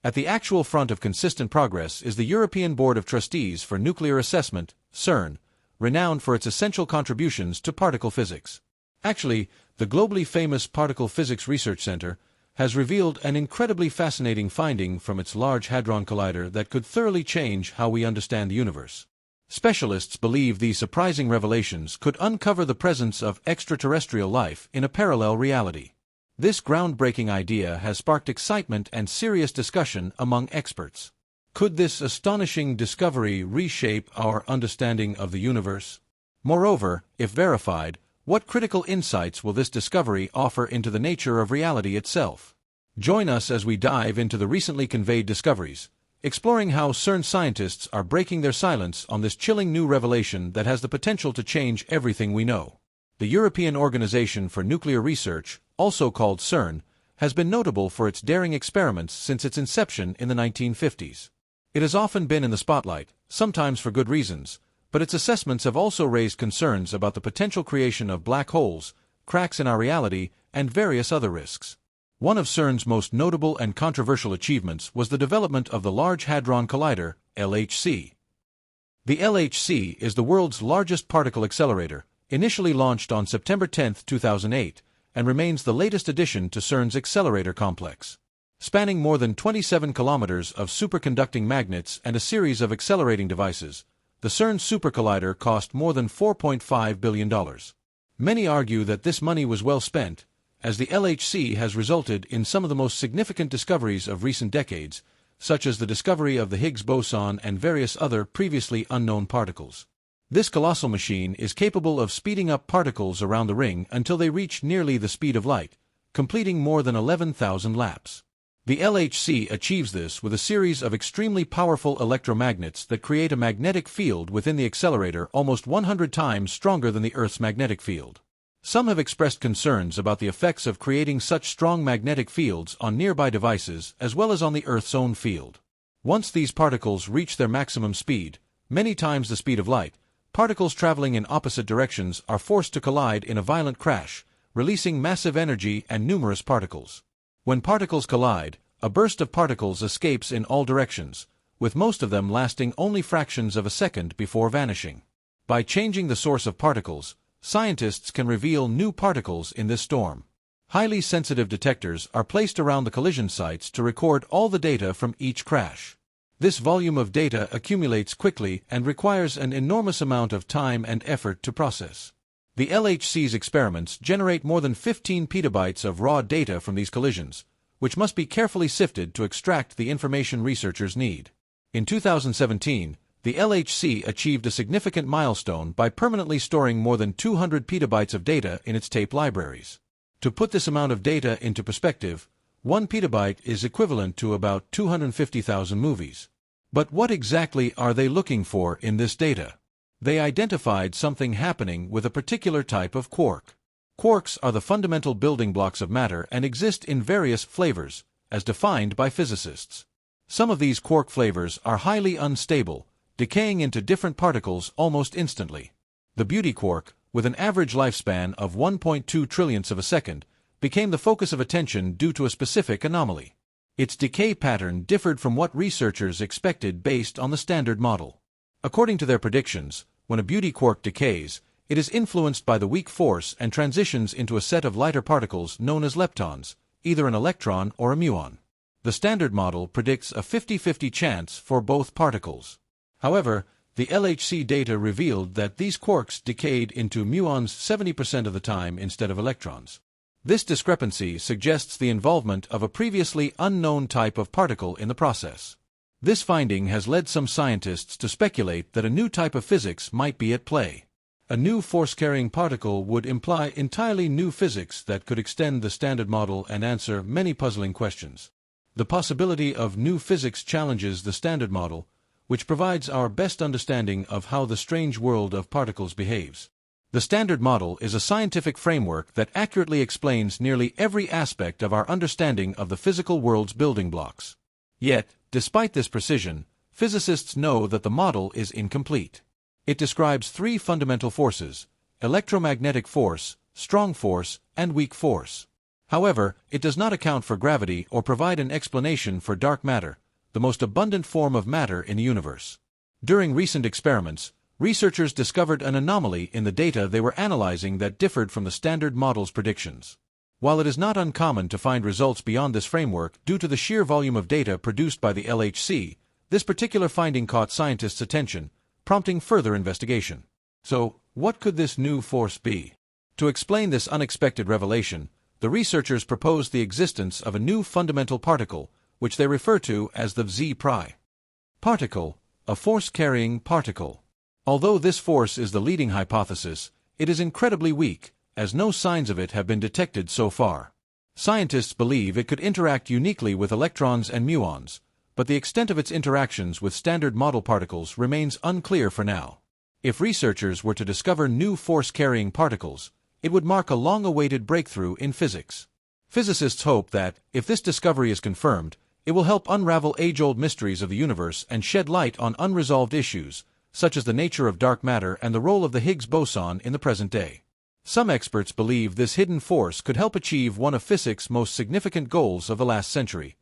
At the actual front of consistent progress is the European Board of Trustees for Nuclear Assessment, CERN, renowned for its essential contributions to particle physics. Actually, the globally famous Particle Physics Research Center has revealed an incredibly fascinating finding from its Large Hadron Collider that could thoroughly change how we understand the universe. Specialists believe these surprising revelations could uncover the presence of extraterrestrial life in a parallel reality. This groundbreaking idea has sparked excitement and serious discussion among experts. Could this astonishing discovery reshape our understanding of the universe? Moreover, if verified, what critical insights will this discovery offer into the nature of reality itself? Join us as we dive into the recently conveyed discoveries, exploring how CERN scientists are breaking their silence on this chilling new revelation that has the potential to change everything we know. The European Organization for Nuclear Research, also called CERN, has been notable for its daring experiments since its inception in the 1950s. It has often been in the spotlight, sometimes for good reasons, but its assessments have also raised concerns about the potential creation of black holes, cracks in our reality, and various other risks. One of CERN's most notable and controversial achievements was the development of the Large Hadron Collider, LHC. The LHC is the world's largest particle accelerator, initially launched on September 10, 2008, and remains the latest addition to CERN's accelerator complex. Spanning more than 27 kilometers of superconducting magnets and a series of accelerating devices, the CERN Supercollider cost more than $4.5 billion. Many argue that this money was well spent, as the LHC has resulted in some of the most significant discoveries of recent decades, such as the discovery of the Higgs boson and various other previously unknown particles. This colossal machine is capable of speeding up particles around the ring until they reach nearly the speed of light, completing more than 11,000 laps. The LHC achieves this with a series of extremely powerful electromagnets that create a magnetic field within the accelerator almost 100 times stronger than the Earth's magnetic field. Some have expressed concerns about the effects of creating such strong magnetic fields on nearby devices as well as on the Earth's own field. Once these particles reach their maximum speed, many times the speed of light, particles traveling in opposite directions are forced to collide in a violent crash, releasing massive energy and numerous particles. When particles collide, a burst of particles escapes in all directions, with most of them lasting only fractions of a second before vanishing. By changing the source of particles, scientists can reveal new particles in this storm. Highly sensitive detectors are placed around the collision sites to record all the data from each crash. This volume of data accumulates quickly and requires an enormous amount of time and effort to process. The LHC's experiments generate more than 15 petabytes of raw data from these collisions, which must be carefully sifted to extract the information researchers need. In 2017, the LHC achieved a significant milestone by permanently storing more than 200 petabytes of data in its tape libraries. To put this amount of data into perspective, 1 petabyte is equivalent to about 250,000 movies. But what exactly are they looking for in this data? They identified something happening with a particular type of quark. Quarks are the fundamental building blocks of matter and exist in various flavors, as defined by physicists. Some of these quark flavors are highly unstable, decaying into different particles almost instantly. The beauty quark, with an average lifespan of 1.2 trillionths of a second, became the focus of attention due to a specific anomaly. Its decay pattern differed from what researchers expected based on the Standard Model. According to their predictions, when a beauty quark decays, it is influenced by the weak force and transitions into a set of lighter particles known as leptons, either an electron or a muon. The Standard Model predicts a 50-50 chance for both particles. However, the LHC data revealed that these quarks decayed into muons 70% of the time instead of electrons. This discrepancy suggests the involvement of a previously unknown type of particle in the process. This finding has led some scientists to speculate that a new type of physics might be at play. A new force-carrying particle would imply entirely new physics that could extend the Standard Model and answer many puzzling questions. The possibility of new physics challenges the Standard Model, which provides our best understanding of how the strange world of particles behaves. The Standard Model is a scientific framework that accurately explains nearly every aspect of our understanding of the physical world's building blocks. Yet, despite this precision, physicists know that the model is incomplete. It describes three fundamental forces: electromagnetic force, strong force, and weak force. However, it does not account for gravity or provide an explanation for dark matter, the most abundant form of matter in the universe. During recent experiments, researchers discovered an anomaly in the data they were analyzing that differed from the standard model's predictions. While it is not uncommon to find results beyond this framework due to the sheer volume of data produced by the LHC, this particular finding caught scientists' attention, prompting further investigation. So, what could this new force be? To explain this unexpected revelation, the researchers proposed the existence of a new fundamental particle, which they refer to as the Z-pri particle, a force-carrying particle. Although this force is the leading hypothesis, it is incredibly weak, as no signs of it have been detected so far. Scientists believe it could interact uniquely with electrons and muons, but the extent of its interactions with standard model particles remains unclear for now. If researchers were to discover new force-carrying particles, it would mark a long-awaited breakthrough in physics. Physicists hope that, if this discovery is confirmed, it will help unravel age-old mysteries of the universe and shed light on unresolved issues, such as the nature of dark matter and the role of the Higgs boson in the present day. Some experts believe this hidden force could help achieve one of physics' most significant goals of the last century: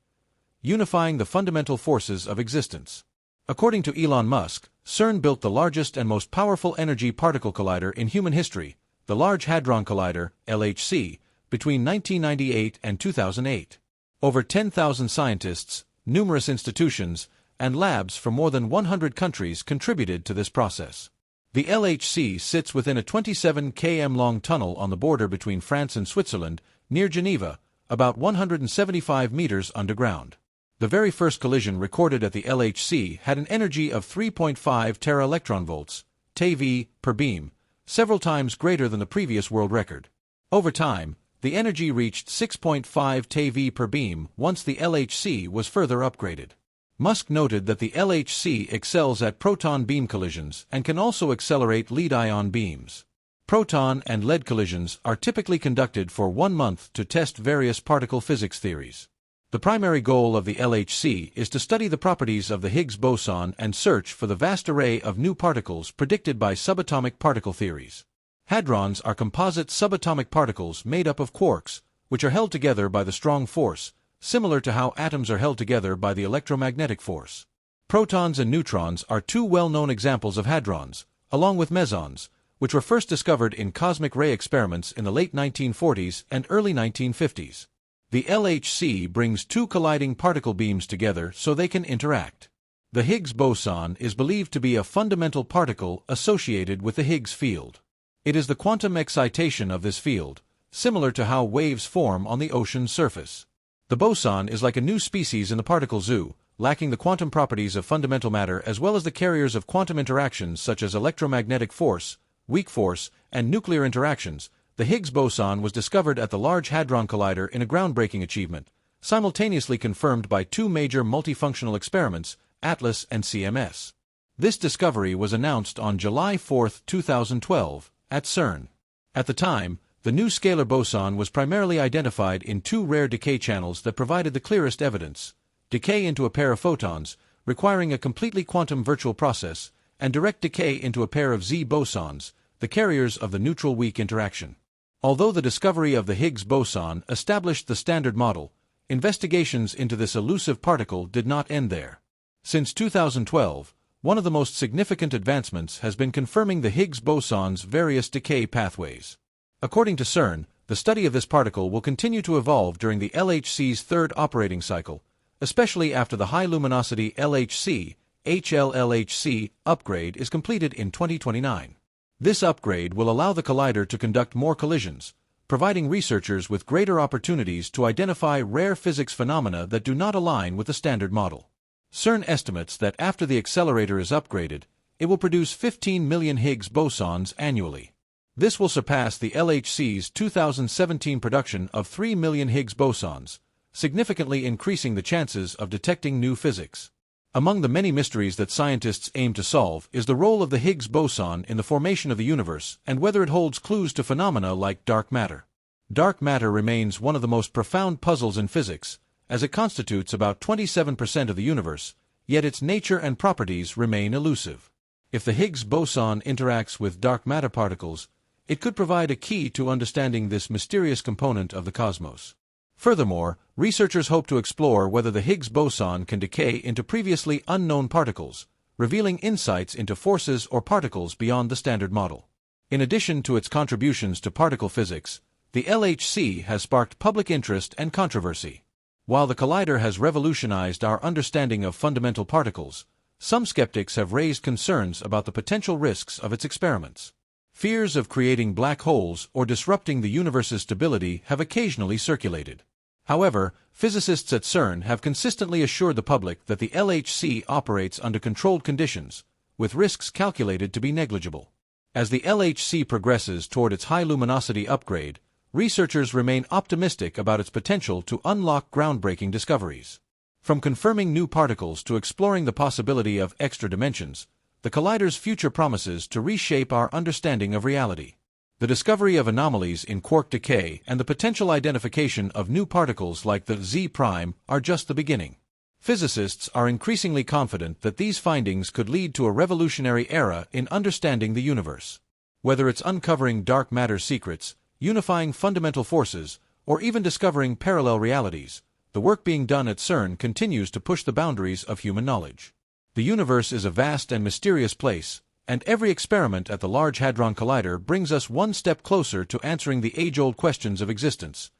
unifying the fundamental forces of existence. According to Elon Musk, CERN built the largest and most powerful energy particle collider in human history, the Large Hadron Collider, LHC, between 1998 and 2008. Over 10,000 scientists, numerous institutions, and labs from more than 100 countries contributed to this process. The LHC sits within a 27 km long tunnel on the border between France and Switzerland, near Geneva, about 175 meters underground. The very first collision recorded at the LHC had an energy of 3.5 tera-electronvolts, TeV, per beam, several times greater than the previous world record. Over time, the energy reached 6.5 TeV per beam once the LHC was further upgraded. Musk noted that the LHC excels at proton beam collisions and can also accelerate lead-ion beams. Proton and lead collisions are typically conducted for 1 month to test various particle physics theories. The primary goal of the LHC is to study the properties of the Higgs boson and search for the vast array of new particles predicted by subatomic particle theories. Hadrons are composite subatomic particles made up of quarks, which are held together by the strong force, similar to how atoms are held together by the electromagnetic force. Protons and neutrons are two well-known examples of hadrons, along with mesons, which were first discovered in cosmic ray experiments in the late 1940s and early 1950s. The LHC brings two colliding particle beams together so they can interact. The Higgs boson is believed to be a fundamental particle associated with the Higgs field. It is the quantum excitation of this field, similar to how waves form on the ocean's surface. The boson is like a new species in the particle zoo, lacking the quantum properties of fundamental matter as well as the carriers of quantum interactions such as electromagnetic force, weak force, and nuclear interactions. The Higgs boson was discovered at the Large Hadron Collider in a groundbreaking achievement, simultaneously confirmed by two major multifunctional experiments, ATLAS and CMS. This discovery was announced on July 4, 2012, at CERN. At the time, the new scalar boson was primarily identified in two rare decay channels that provided the clearest evidence: decay into a pair of photons, requiring a completely quantum virtual process, and direct decay into a pair of Z bosons, the carriers of the neutral-weak interaction. Although the discovery of the Higgs boson established the standard model, investigations into this elusive particle did not end there. Since 2012, one of the most significant advancements has been confirming the Higgs boson's various decay pathways. According to CERN, the study of this particle will continue to evolve during the LHC's third operating cycle, especially after the high-luminosity LHC (HLLHC) upgrade is completed in 2029. This upgrade will allow the collider to conduct more collisions, providing researchers with greater opportunities to identify rare physics phenomena that do not align with the standard model. CERN estimates that after the accelerator is upgraded, it will produce 15 million Higgs bosons annually. This will surpass the LHC's 2017 production of 3 million Higgs bosons, significantly increasing the chances of detecting new physics. Among the many mysteries that scientists aim to solve is the role of the Higgs boson in the formation of the universe and whether it holds clues to phenomena like dark matter. Dark matter remains one of the most profound puzzles in physics, as it constitutes about 27% of the universe, yet its nature and properties remain elusive. If the Higgs boson interacts with dark matter particles, It could provide a key to understanding this mysterious component of the cosmos. Furthermore, researchers hope to explore whether the Higgs boson can decay into previously unknown particles, revealing insights into forces or particles beyond the standard model. In addition to its contributions to particle physics, the LHC has sparked public interest and controversy. While the collider has revolutionized our understanding of fundamental particles, some skeptics have raised concerns about the potential risks of its experiments. Fears of creating black holes or disrupting the universe's stability have occasionally circulated. However, physicists at CERN have consistently assured the public that the LHC operates under controlled conditions, with risks calculated to be negligible. As the LHC progresses toward its high-luminosity upgrade, researchers remain optimistic about its potential to unlock groundbreaking discoveries. From confirming new particles to exploring the possibility of extra dimensions, the collider's future promises to reshape our understanding of reality. The discovery of anomalies in quark decay and the potential identification of new particles like the Z-prime are just the beginning. Physicists are increasingly confident that these findings could lead to a revolutionary era in understanding the universe. Whether it's uncovering dark matter secrets, unifying fundamental forces, or even discovering parallel realities, the work being done at CERN continues to push the boundaries of human knowledge. The universe is a vast and mysterious place, and every experiment at the Large Hadron Collider brings us one step closer to answering the age-old questions of existence.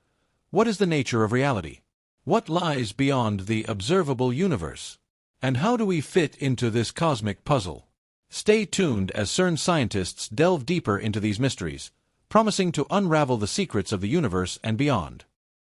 What is the nature of reality? What lies beyond the observable universe? And how do we fit into this cosmic puzzle? Stay tuned as CERN scientists delve deeper into these mysteries, promising to unravel the secrets of the universe and beyond.